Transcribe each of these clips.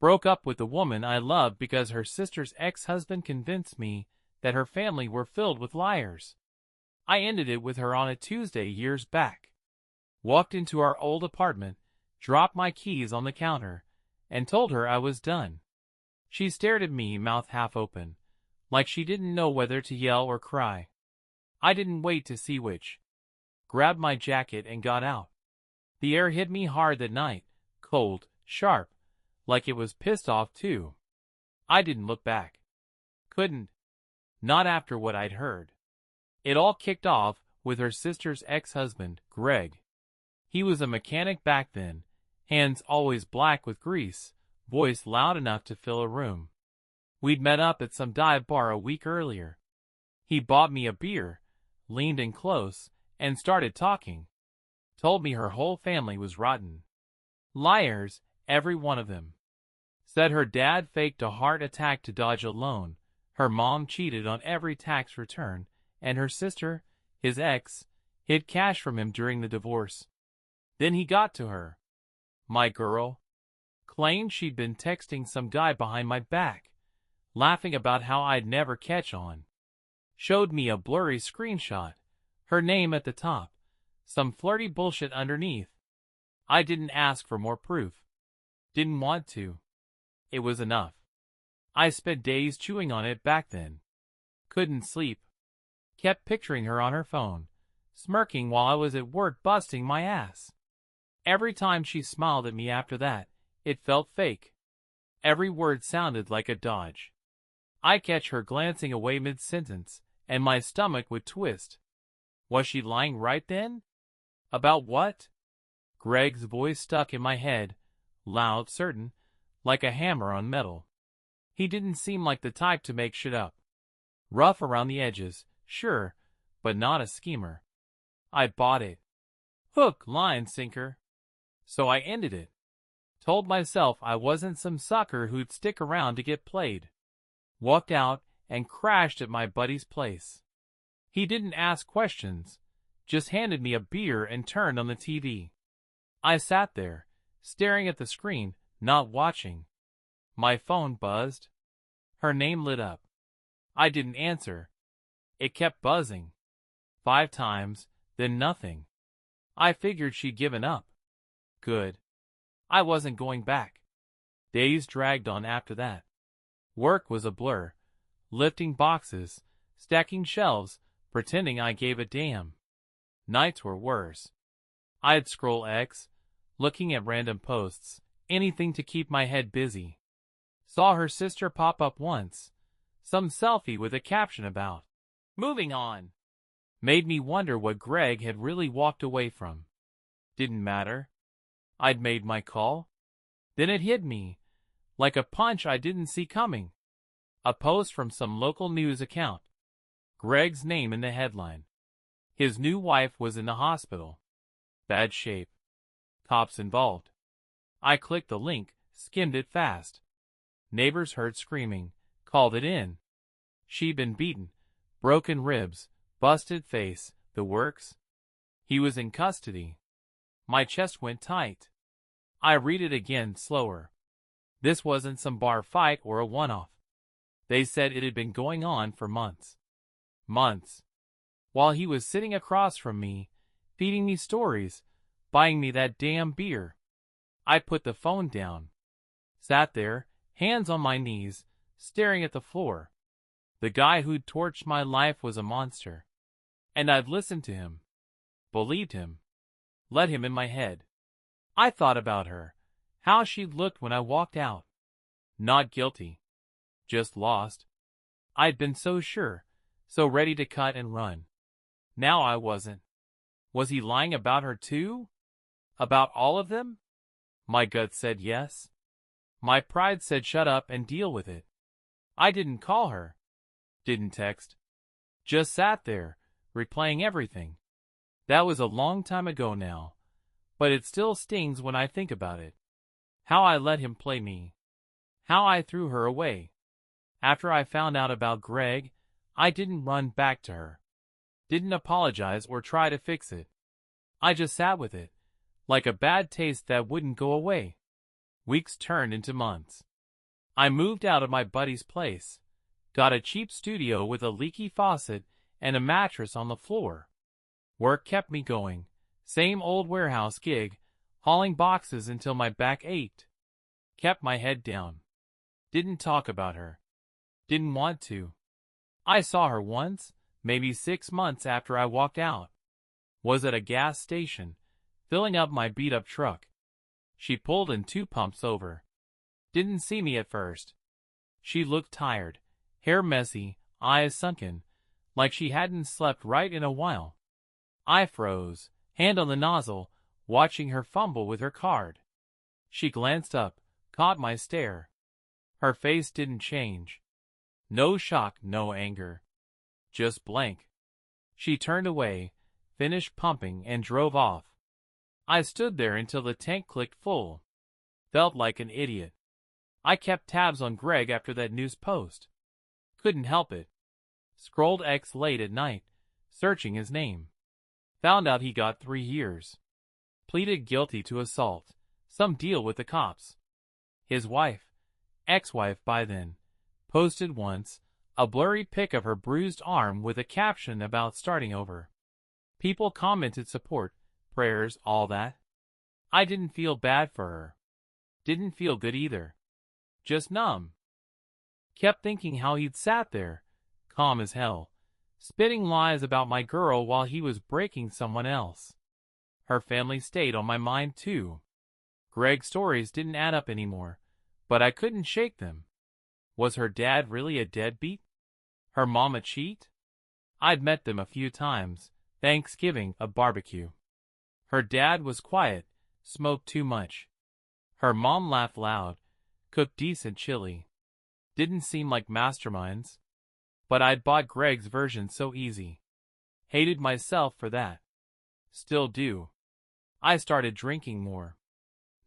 Broke up with the woman I loved because her sister's ex-husband convinced me that her family were filled with liars. I ended it with her on a Tuesday years back. Walked into our old apartment, dropped my keys on the counter, and told her I was done. She stared at me, mouth half open, like she didn't know whether to yell or cry. I didn't wait to see which. Grabbed my jacket and got out. The air hit me hard that night, cold, sharp, like it was pissed off too. I didn't look back. Couldn't. Not after what I'd heard. It all kicked off with her sister's ex-husband, Greg. He was a mechanic back then, hands always black with grease, voice loud enough to fill a room. We'd met up at some dive bar a week earlier. He bought me a beer, leaned in close, and started talking. Told me her whole family was rotten. Liars, every one of them. Said her dad faked a heart attack to dodge a loan, her mom cheated on every tax return, and her sister, his ex, hid cash from him during the divorce. Then he got to her. My girl. Claimed she'd been texting some guy behind my back, laughing about how I'd never catch on. Showed me a blurry screenshot, her name at the top, some flirty bullshit underneath. I didn't ask for more proof. Didn't want to. It was enough. I spent days chewing on it back then. Couldn't sleep. Kept picturing her on her phone, smirking while I was at work busting my ass. Every time she smiled at me after that, it felt fake. Every word sounded like a dodge. I'd catch her glancing away mid-sentence, and my stomach would twist. Was she lying right then? About what? Greg's voice stuck in my head, loud, certain, like a hammer on metal. He didn't seem like the type to make shit up. Rough around the edges, sure, but not a schemer. I bought it. Hook, line, sinker. So I ended it. Told myself I wasn't some sucker who'd stick around to get played. Walked out and crashed at my buddy's place. He didn't ask questions, just handed me a beer and turned on the TV. I sat there, staring at the screen, not watching. My phone buzzed. Her name lit up. I didn't answer. It kept buzzing. 5 times, then nothing. I figured she'd given up. Good. I wasn't going back. Days dragged on after that. Work was a blur. Lifting boxes, stacking shelves, pretending I gave a damn. Nights were worse. I'd scroll X, looking at random posts, anything to keep my head busy. Saw her sister pop up once. Some selfie with a caption about moving on. Made me wonder what Greg had really walked away from. Didn't matter. I'd made my call. Then it hit me, like a punch I didn't see coming. A post from some local news account. Greg's name in the headline. His new wife was in the hospital. Bad shape. Cops involved. I clicked the link, skimmed it fast. Neighbors heard screaming, called it in. She'd been beaten, broken ribs, busted face, the works. He was in custody. My chest went tight. I read it again slower. This wasn't some bar fight or a one-off. They said it had been going on for months. Months. While he was sitting across from me, feeding me stories, buying me that damn beer. I put the phone down. Sat there, hands on my knees, staring at the floor. The guy who'd torched my life was a monster. And I'd listened to him. Believed him. Let him in my head. I thought about her, how she'd looked when I walked out. Not guilty. Just lost. I'd been so sure, so ready to cut and run. Now I wasn't. Was he lying about her too? About all of them? My gut said yes. My pride said shut up and deal with it. I didn't call her. Didn't text. Just sat there, replaying everything. That was a long time ago now, but it still stings when I think about it. How I let him play me. How I threw her away. After I found out about Greg, I didn't run back to her. Didn't apologize or try to fix it. I just sat with it, like a bad taste that wouldn't go away. Weeks turned into months. I moved out of my buddy's place, got a cheap studio with a leaky faucet and a mattress on the floor. Work kept me going. Same old warehouse gig, hauling boxes until my back ached. Kept my head down. Didn't talk about her. Didn't want to. I saw her once, maybe 6 months after I walked out. Was at a gas station, filling up my beat-up truck. She pulled in 2 pumps over. Didn't see me at first. She looked tired, hair messy, eyes sunken, like she hadn't slept right in a while. I froze, hand on the nozzle, watching her fumble with her card. She glanced up, caught my stare. Her face didn't change. No shock, no anger. Just blank. She turned away, finished pumping, and drove off. I stood there until the tank clicked full. Felt like an idiot. I kept tabs on Greg after that news post. Couldn't help it. Scrolled X late at night, searching his name. Found out he got 3 years. Pleaded guilty to assault, some deal with the cops. His wife, ex-wife by then, posted once a blurry pic of her bruised arm with a caption about starting over. People commented support, prayers, all that. I didn't feel bad for her. Didn't feel good either. Just numb. Kept thinking how he'd sat there, calm as hell, spitting lies about my girl while he was breaking someone else. Her family stayed on my mind too. Greg's stories didn't add up anymore, but I couldn't shake them. Was her dad really a deadbeat? Her mom a cheat? I'd met them a few times, Thanksgiving, a barbecue. Her dad was quiet, smoked too much. Her mom laughed loud, cooked decent chili. Didn't seem like masterminds. But I'd bought Greg's version so easy. Hated myself for that. Still do. I started drinking more.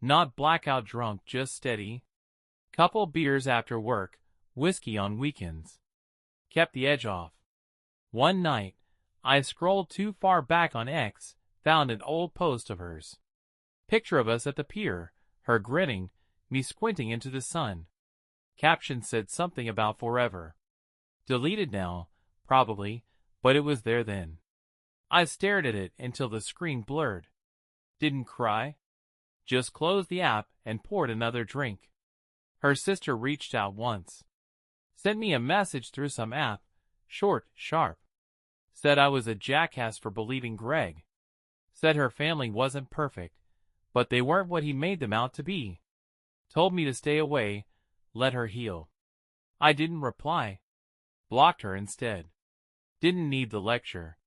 Not blackout drunk, just steady. Couple beers after work, whiskey on weekends. Kept the edge off. One night, I scrolled too far back on X, found an old post of hers. Picture of us at the pier, her grinning, me squinting into the sun. Caption said something about forever. Deleted now, probably, but it was there then. I stared at it until the screen blurred. Didn't cry. Just closed the app and poured another drink. Her sister reached out once. Sent me a message through some app, short, sharp. Said I was a jackass for believing Greg. Said her family wasn't perfect, but they weren't what he made them out to be. Told me to stay away, let her heal. I didn't reply. Blocked her instead. Didn't need the lecture.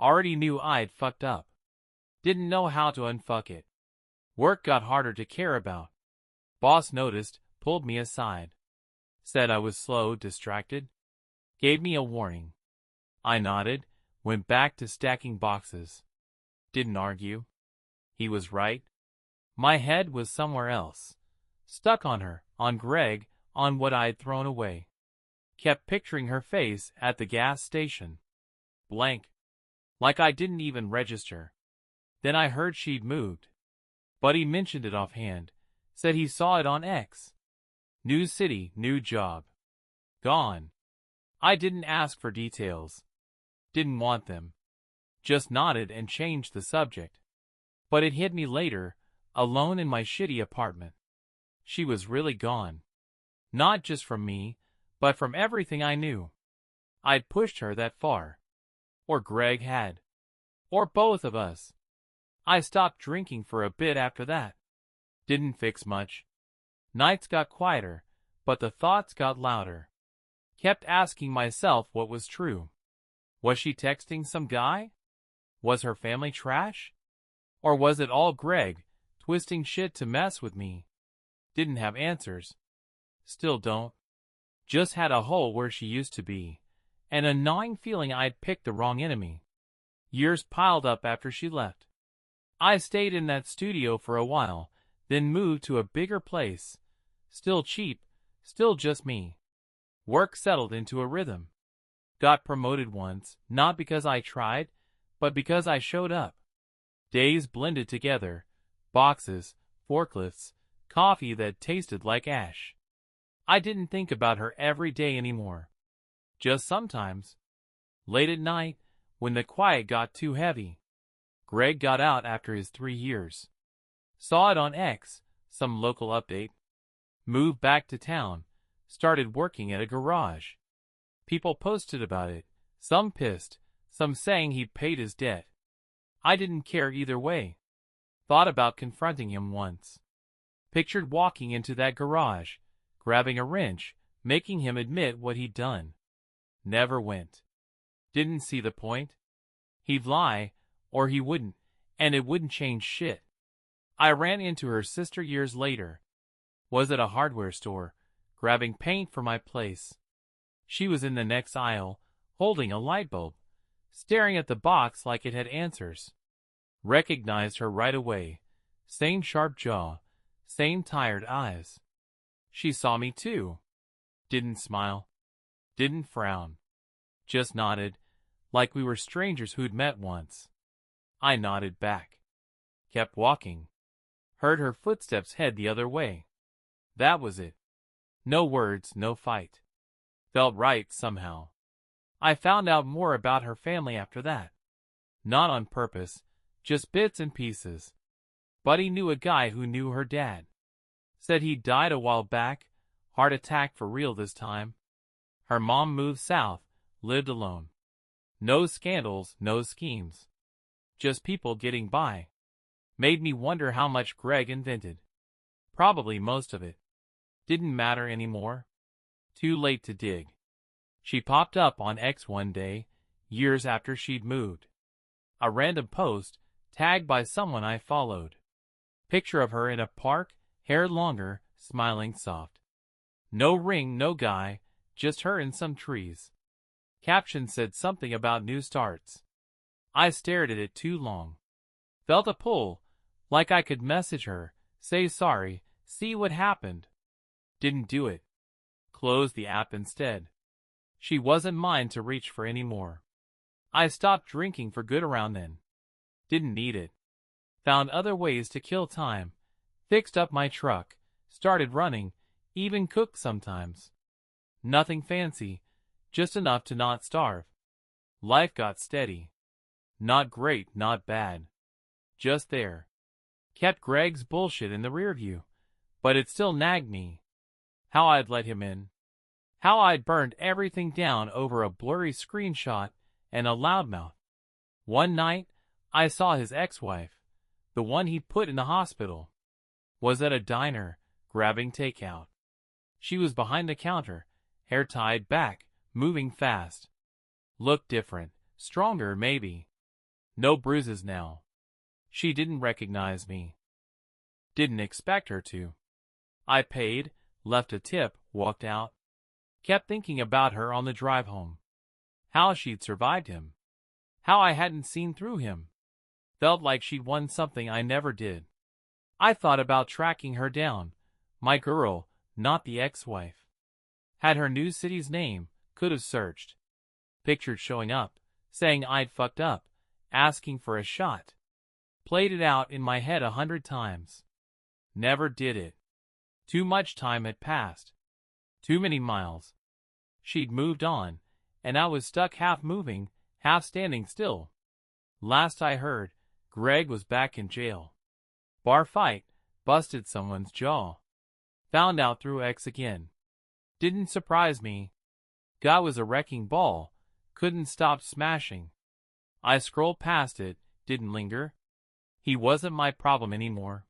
Already knew I'd fucked up. Didn't know how to unfuck it. Work got harder to care about. Boss noticed, pulled me aside. Said I was slow, distracted. Gave me a warning. I nodded, went back to stacking boxes. Didn't argue. He was right. My head was somewhere else. Stuck on her, on Greg, on what I'd thrown away. Kept picturing her face at the gas station. Blank. Like I didn't even register. Then I heard she'd moved. Buddy mentioned it offhand. Said he saw it on X. New city, new job. Gone. I didn't ask for details. Didn't want them. Just nodded and changed the subject. But it hit me later, alone in my shitty apartment. She was really gone. Not just from me, but from everything I knew. I'd pushed her that far. Or Greg had. Or both of us. I stopped drinking for a bit after that. Didn't fix much. Nights got quieter, but the thoughts got louder. Kept asking myself what was true. Was she texting some guy? Was her family trash? Or was it all Greg, twisting shit to mess with me? Didn't have answers. Still don't. Just had a hole where she used to be. An gnawing feeling I'd picked the wrong enemy. Years piled up after she left. I stayed in that studio for a while, then moved to a bigger place. Still cheap, still just me. Work settled into a rhythm. Got promoted once, not because I tried, but because I showed up. Days blended together. Boxes, forklifts, coffee that tasted like ash. I didn't think about her every day anymore. Just sometimes. Late at night, when the quiet got too heavy. Greg got out after his 3 years. Saw it on X, some local update. Moved back to town. Started working at a garage. People posted about it, some pissed, some saying he'd paid his debt. I didn't care either way. Thought about confronting him once. Pictured walking into that garage, grabbing a wrench, making him admit what he'd done. Never went. Didn't see the point. He'd lie, or he wouldn't, and it wouldn't change shit. I ran into her sister years later. Was at a hardware store, grabbing paint for my place. She was in the next aisle, holding a light bulb, staring at the box like it had answers. Recognized her right away. Same sharp jaw, same tired eyes. She saw me too. Didn't smile. Didn't frown. Just nodded, like we were strangers who'd met once. I nodded back. Kept walking. Heard her footsteps head the other way. That was it. No words, no fight. Felt right somehow. I found out more about her family after that. Not on purpose, just bits and pieces. Buddy knew a guy who knew her dad. Said he died a while back, heart attack for real this time. Her mom moved south, lived alone. No scandals, no schemes. Just people getting by. Made me wonder how much Greg invented. Probably most of it. Didn't matter anymore. Too late to dig. She popped up on X one day, years after she'd moved. A random post, tagged by someone I followed. Picture of her in a park, hair longer, smiling soft. No ring, no guy, just her and some trees. Caption said something about new starts. I stared at it too long. Felt a pull, like I could message her, say sorry, see what happened. Didn't do it. Closed the app instead. She wasn't mine to reach for anymore. I stopped drinking for good around then. Didn't need it. Found other ways to kill time. Fixed up my truck. Started running. Even cooked sometimes. Nothing fancy. Just enough to not starve. Life got steady. Not great, not bad. Just there. Kept Greg's bullshit in the rear view. But it still nagged me. How I'd let him in. How I'd burned everything down over a blurry screenshot and a loudmouth. One night, I saw his ex-wife, the one he'd put in the hospital, was at a diner, grabbing takeout. She was behind the counter, hair tied back, moving fast. Looked different, stronger maybe. No bruises now. She didn't recognize me. Didn't expect her to. I paid, left a tip, walked out. Kept thinking about her on the drive home. How she'd survived him. How I hadn't seen through him. Felt like she'd won something I never did. I thought about tracking her down. My girl, not the ex-wife. Had her new city's name, could have searched. Pictured showing up, saying I'd fucked up, asking for a shot. Played it out in my head 100 times. Never did it. Too much time had passed. Too many miles. She'd moved on, and I was stuck half moving, half standing still. Last I heard, Greg was back in jail. Bar fight, busted someone's jaw. Found out through X again. Didn't surprise me. Guy was a wrecking ball, couldn't stop smashing. I scrolled past it, didn't linger. He wasn't my problem anymore.